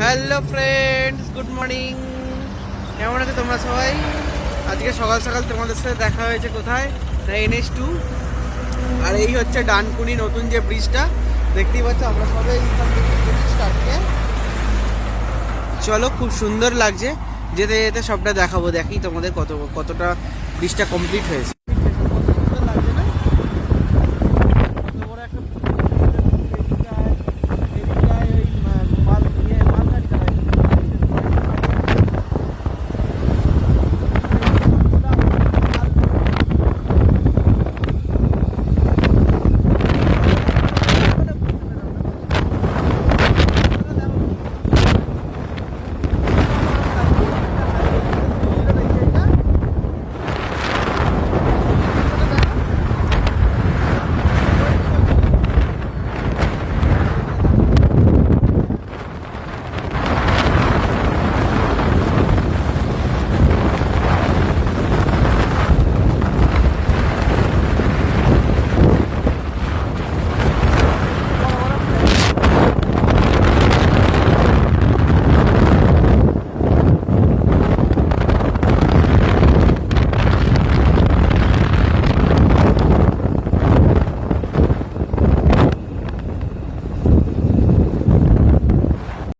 Hello friends, good morning. কেমন আছো তোমরা সবাই? আজকে সকাল সকাল তোমাদের সাথে দেখা হয়েছে কোথায় না, NH2। আর এই হচ্ছে ডানকুনি নতুন যে ব্রিজটা দেখতেই পাচ্ছ। আমরা সবাই চলো, খুব সুন্দর লাগছে। যেতে যেতে সবটা দেখাবো। দেখি তোমাদের কতটা ব্রিজটা কমপ্লিট হয়েছে।